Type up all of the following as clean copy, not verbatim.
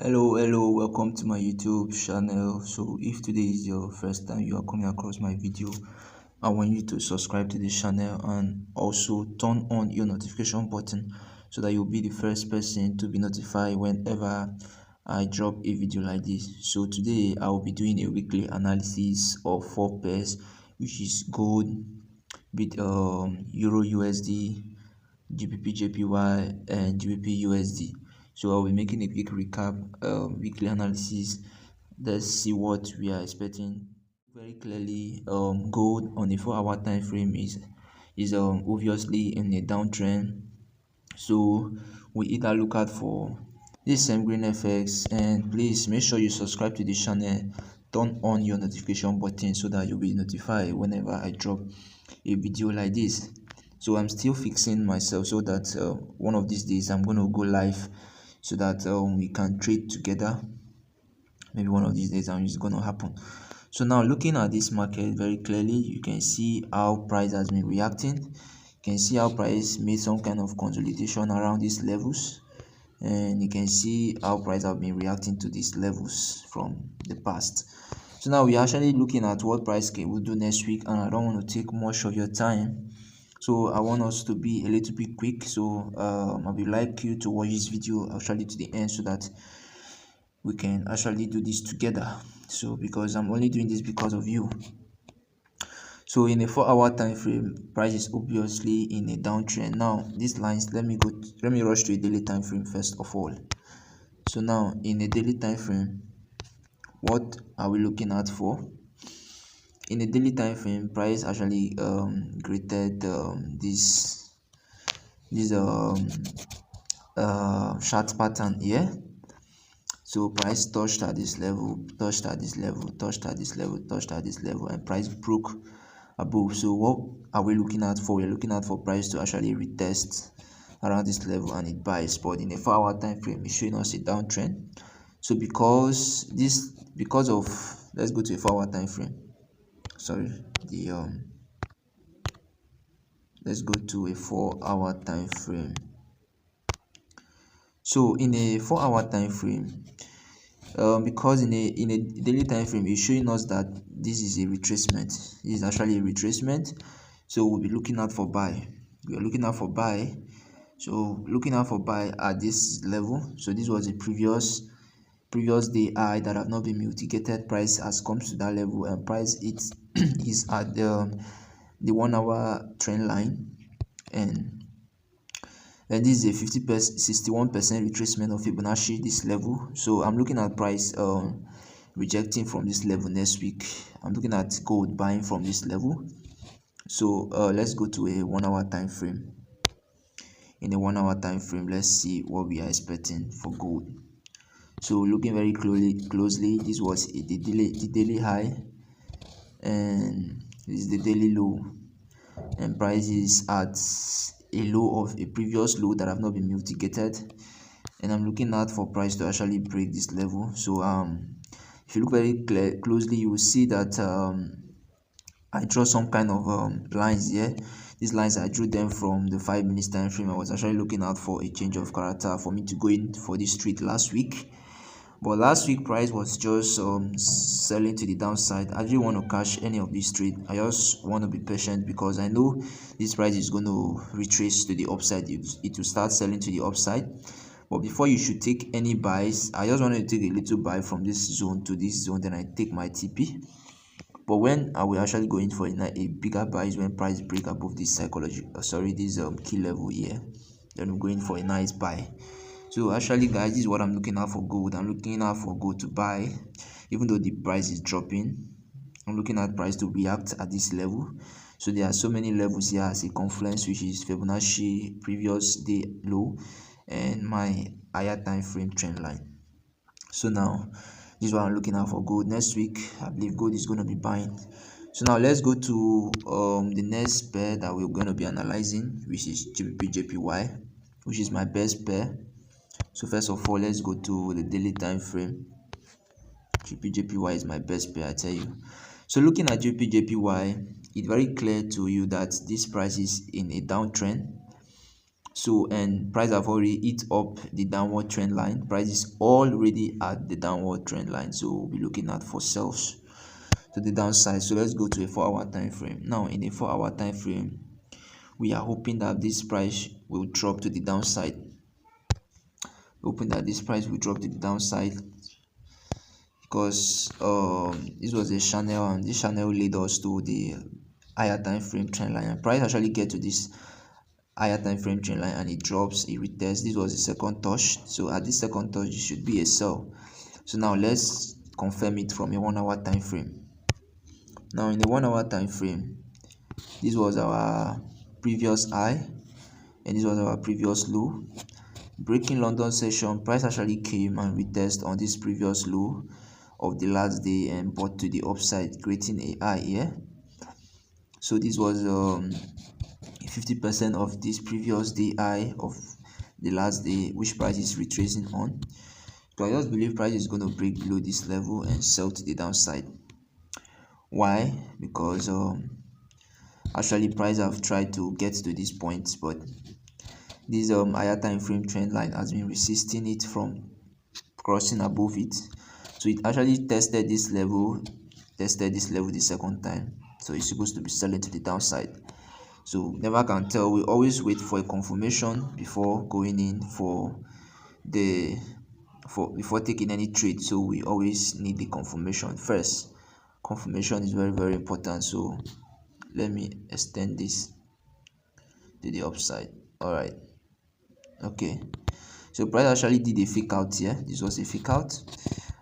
Hello, welcome to my YouTube channel. So if today is your first time you are coming across my video, I want you to subscribe to this channel and also turn on your notification button so that you'll be the first person to be notified whenever I drop a video like this. So today I will be doing a weekly analysis of four pairs, which is gold, Euro USD, GBPJPY and GBPUSD. So I'll be making a quick recap, weekly analysis. Let's see what we are expecting. Very clearly, gold on a 4-hour time frame is obviously in a downtrend. So we either look out for this same green FX, and please make sure you subscribe to the channel, turn on your notification button so that you'll be notified whenever I drop a video like this. So I'm still fixing myself so that one of these days I'm going to go live so that we can trade together. Maybe one of these days it's going to happen. So now looking at this market very clearly, you can see how price has been reacting. You can see how price made some kind of consolidation around these levels, and you can see how price have been reacting to these levels from the past. So now we're actually looking at what price will do next week, and I don't want to take much of your time, so I want us to be a little bit quick. So I would like you to watch this video actually to the end so that we can actually do this together. So because I'm only doing this because of you. So in a 4-hour time frame, price is obviously in a downtrend. Now these lines, let me rush to a daily time frame first of all. So now in a daily time frame, what are we looking at for? In a daily time frame, price actually created this chart pattern here. So price touched at this level, touched at this level, touched at this level, touched at this level, and price broke above. So what are we looking at for? We're looking at for price to actually retest around this level and it buys. But in a 4-hour time frame, it's showing us a downtrend. So because of, let's go to a 4-hour time frame. Sorry, let's go to a 4-hour time frame. So in a 4-hour time frame, because in a daily time frame, it's showing us that this is a retracement. This is actually a retracement. So we'll be looking out for buy. We are looking out for buy. So looking out for buy at this level. So this was a previous day high that have not been mitigated. Price has come to that level, and price is at the 1-hour trend line, and this is a 61% retracement of Fibonacci this level. So I'm looking at price rejecting from this level next week. I'm looking at gold buying from this level. So let's go to a 1-hour time frame. In a 1-hour time frame, let's see what we are expecting for gold. So looking very closely, this was the daily high, and this is the daily low, and price is at a low of a previous low that have not been mitigated, and I'm looking out for price to actually break this level. So if you look very closely, you will see that I draw some kind of lines here. These lines, I drew them from the 5 minutes time frame. I was actually looking out for a change of character for me to go in for this trade last week. But last week price was just selling to the downside. I didn't want to cash any of this trade. I just want to be patient because I know this price is going to retrace to the upside. It will start selling to the upside. But before you should take any buys, I just wanted to take a little buy from this zone to this zone, then I take my TP. But when I will actually go in for a bigger buy is when price break above this this key level here. Then we're going for a nice buy. So actually guys, this is what I'm looking out for gold. I'm looking out for gold to buy, even though the price is dropping. I'm looking at price to react at this level. So there are so many levels here as a confluence, which is Fibonacci previous day low and my higher time frame trend line. So now this is what I'm looking out for gold next week. I believe gold is going to be buying. So now let's go to the next pair that we're going to be analyzing, which is GBPJPY, which is my best pair. So first of all, let's go to the daily time frame. GBPJPY is my best pair, I tell you. So looking at GBPJPY, it's very clear to you that this price is in a downtrend. So, and price have already hit up the downward trend line. Price is already at the downward trend line, so we'll be looking at for sells to the downside. So let's go to a 4-hour time frame. Now in a 4-hour time frame, we are hoping that this price will drop to the downside. Hoping that this price will drop to the downside, because this was a channel, and this channel lead us to the higher time frame trend line, and price actually get to this higher time frame trend line and it drops, it retests. This was the second touch, so at this second touch it should be a sell. So now let's confirm it from a 1-hour time frame. Now in the 1-hour time frame, this was our previous high and this was our previous low. Breaking London session, price actually came and retest on this previous low of the last day and bought to the upside, creating a high here. So this was 50% of this previous day high of the last day, which price is retracing on. So I just believe price is going to break below this level and sell to the downside. Why? Because actually price have tried to get to this point, but this higher time frame trend line has been resisting it from crossing above it. So it actually tested this level the second time, so it's supposed to be selling to the downside. So never can tell. We always wait for a confirmation before going in for before taking any trade. So we always need the confirmation first. Confirmation is very, very important. So let me extend this to the upside. All right, okay. So price actually did a fake out here. This was a fake out,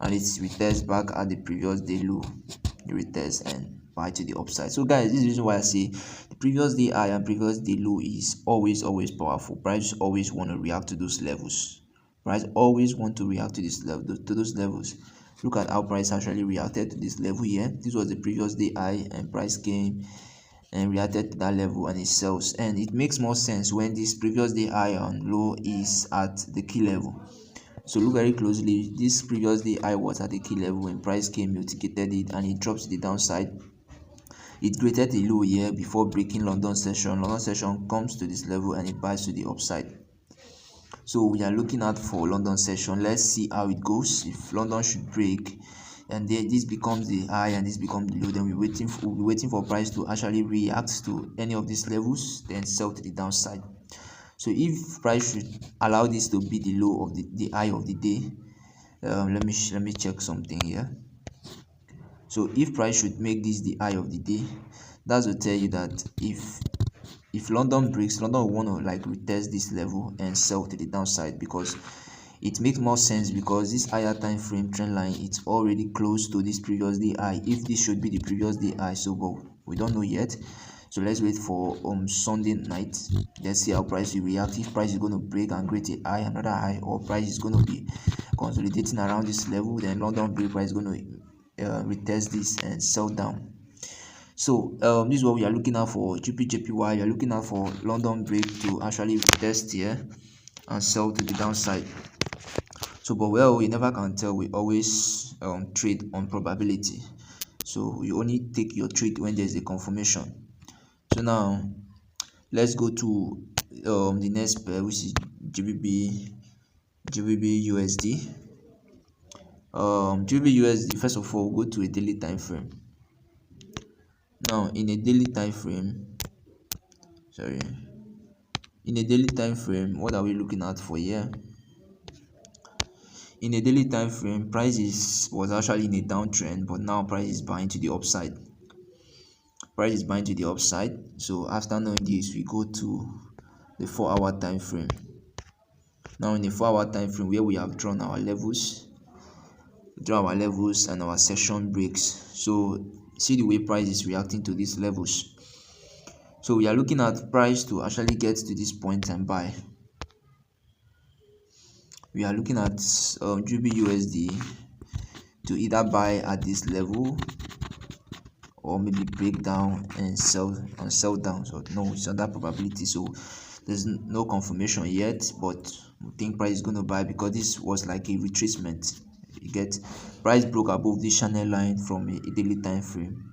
and it's retest back at the previous day low. The retest and buy to the upside. So guys, this is the reason why I say the previous day high and previous day low is always powerful. Price always want to react to those levels. Price always want to react to this level, to those levels. Look at how price actually reacted to this level here. This was the previous day high and price came and reacted to that level and it sells. And it makes more sense when this previous day high and low is at the key level. So look very closely. This previous day high was at the key level when price came, mitigated it, and it drops to the downside. It created a low here before breaking London session. London session comes to this level and it buys to the upside. So we are looking out for London session. Let's see how it goes. If London should break and then this becomes the high and this becomes the low, then we'll be waiting for price to actually react to any of these levels, then sell to the downside. So if price should allow this to be the low of the high of the day, let me check something here. So if price should make this the high of the day, that will tell you that if London breaks, London will want to like retest this level and sell to the downside, because it makes more sense, because this higher time frame trend line, it's already close to this previous day high. If this should be the previous day high, so but we don't know yet. So let's wait for Sunday night. Let's see how price will react. If price is going to break and create a high, another high, or price is going to be consolidating around this level, then London break, price is going to retest this and sell down. So this is what we are looking at for GBPJPY. You are looking at for London break to actually retest here and sell to the downside. So but well, we never can tell. We always trade on probability, so you only take your trade when there's a confirmation. So now let's go to the next pair, which is GBPUSD. GBPUSD, first of all, we'll go to a daily time frame. Now in a daily time frame, what are we looking at for here? In a daily time frame, price was actually in a downtrend, but now price is buying to the upside. So after knowing this, we go to the 4-hour time frame. Now in the 4-hour time frame, where we have drawn our levels, and our session breaks. So see the way price is reacting to these levels. So we are looking at price to actually get to this point and buy. We are looking at GBPUSD to either buy at this level or maybe break down and sell down. So no, it's under probability, so there's no confirmation yet, but we think price is going to buy, because this was like a retracement. You get, price broke above the channel line from a daily time frame,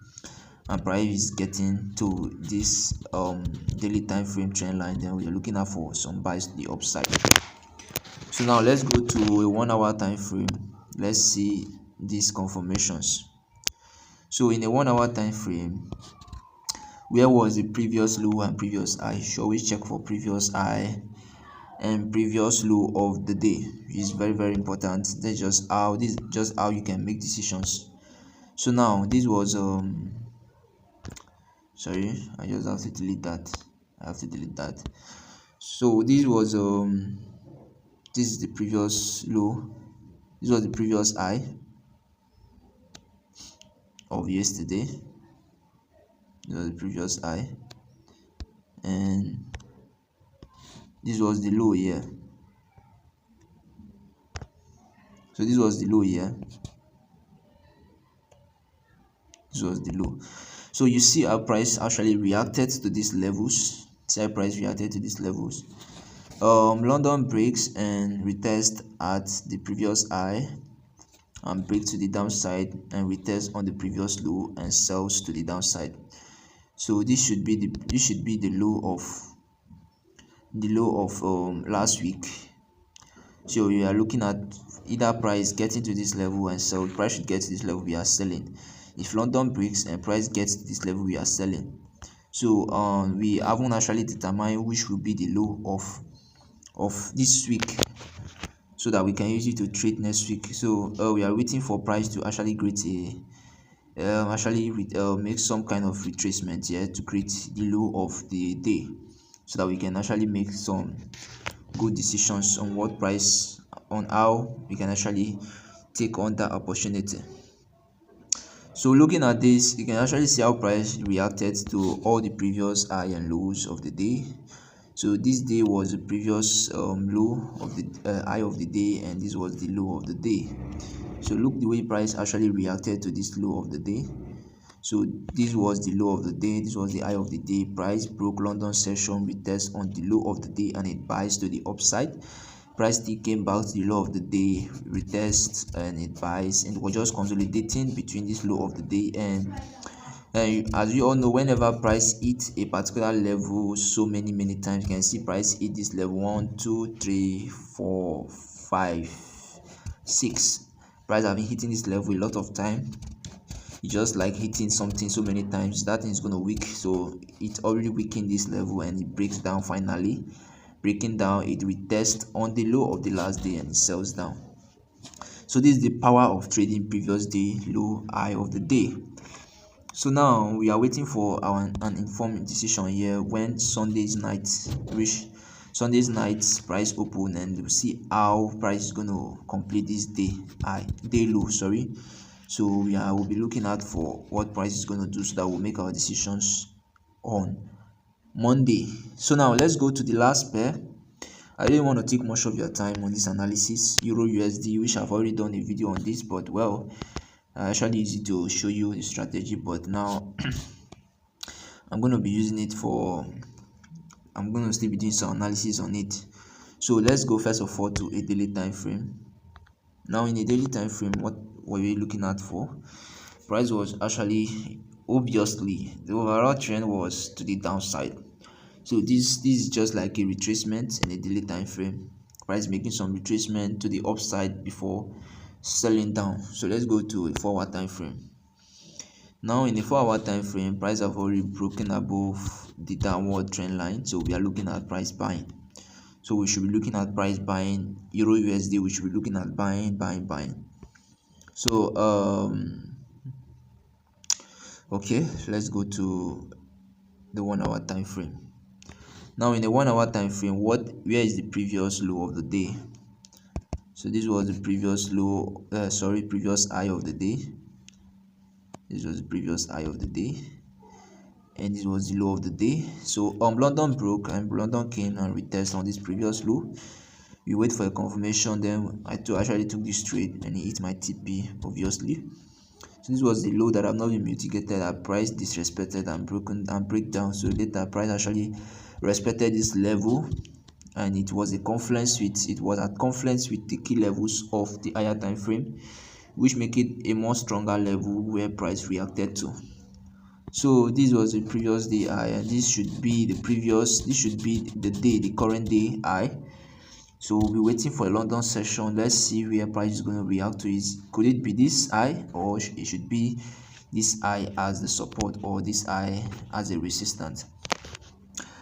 and price is getting to this daily time frame trend line, then we are looking out for some buys to the upside. So now let's go to a 1 hour time frame. Let's see these confirmations. So in a 1 hour time frame, where was the previous low and previous high? You should always check for previous high and previous low of the day. It's very important. That's just how you can make decisions. So now this was sorry, I just have to delete that. So this was this is the previous low. This was the previous high of yesterday. This was the previous high, and this was the low here. So this was the low here. This was the low. So you see our price actually reacted to these levels. London breaks and retest at the previous high and break to the downside and retest on the previous low and sells to the downside. So this should be the low of last week. So we are looking at either price getting to this level and sell. Price should get to this level, we are selling. If London breaks and price gets to this level, we are selling. So we haven't actually determined which will be the low of this week, so that we can use it to trade next week. So we are waiting for price to actually create make some kind of retracement here to create the low of the day, so that we can actually make some good decisions on how we can actually take on that opportunity. So looking at this, you can actually see how price reacted to all the previous high and lows of the day. So this day was the previous low of the high of the day, and this was the low of the day. So look the way price actually reacted to this low of the day. So this was the low of the day, this was the high of the day. Price broke London session, retest on the low of the day, and it buys to the upside. Price still came back to the low of the day, retest, and it buys, and it was just consolidating between this low of the day. And as you all know, whenever price hits a particular level so many times, you can see price hit this level 1 2 3 4 5 6. Price have been hitting this level a lot of time. It's just like hitting something so many times, that thing is going to weak. So it already weakened this level and it breaks down. Finally breaking down, it retests on the low of the last day and it sells down. So this is the power of trading previous day low, high of the day. So now we are waiting for an informed decision here when Sunday's night price open, and we'll see how price is going to complete this day low. So we'll be looking out for what price is going to do, so that we'll make our decisions on Monday. So now let's go to the last pair. I didn't want to take much of your time on this analysis. EURUSD, which I've already done a video on this, but well, I actually use it to show you the strategy, but now I'm going to be using it I'm going to still be doing some analysis on it. So let's go first of all to a daily time frame. Now in a daily time frame, what were we looking at for? Price was actually, obviously, the overall trend was to the downside. So this is just like a retracement in a daily time frame. Price making some retracement to the upside before selling down. So let's go to a 4-hour time frame. Now in a 4-hour time frame, price have already broken above the downward trend line, so we are looking at price buying. So we should be looking at price buying EURUSD. We should be looking at buying. So okay, let's go to the 1-hour time frame. Now in the 1-hour time frame, where is the previous low of the day? So this was the previous previous high of the day. This was the previous high of the day, and this was the low of the day. So London broke and London came and retested on this previous low. We wait for a confirmation, then I actually took this trade and it hit my TP, obviously. So this was the low that have not been mitigated, that price disrespected and break down. So later price actually respected this level, and it was at confluence with the key levels of the higher time frame, which make it a more stronger level where price reacted to. So this was the previous day high, and this should be the day, the current day high. So we'll be waiting for a London session. Let's see where price is going to react to it. Could it be this high, or it should be this high as the support, or this high as a resistance?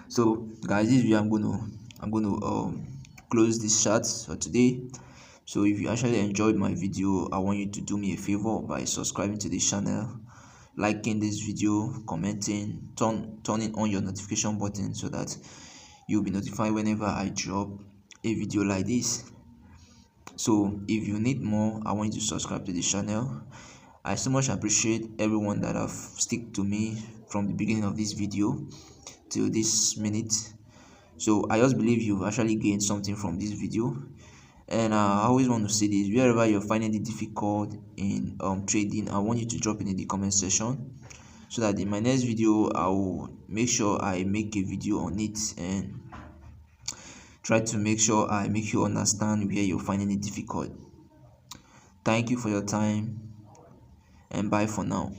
So guys, this video I'm going to close this chat for today. So if you actually enjoyed my video, I want you to do me a favor by subscribing to the channel, liking this video, commenting, turning on your notification button so that you'll be notified whenever I drop a video like this. So if you need more, I want you to subscribe to the channel. I so much appreciate everyone that have stick to me from the beginning of this video till this minute. So I just believe you've actually gained something from this video. And I always want to say this: wherever you're finding it difficult in trading, I want you to drop it in the comment section, so that in my next video I will make sure I make a video on it and try to make sure I make you understand where you're finding it difficult. Thank you for your time, and bye for now.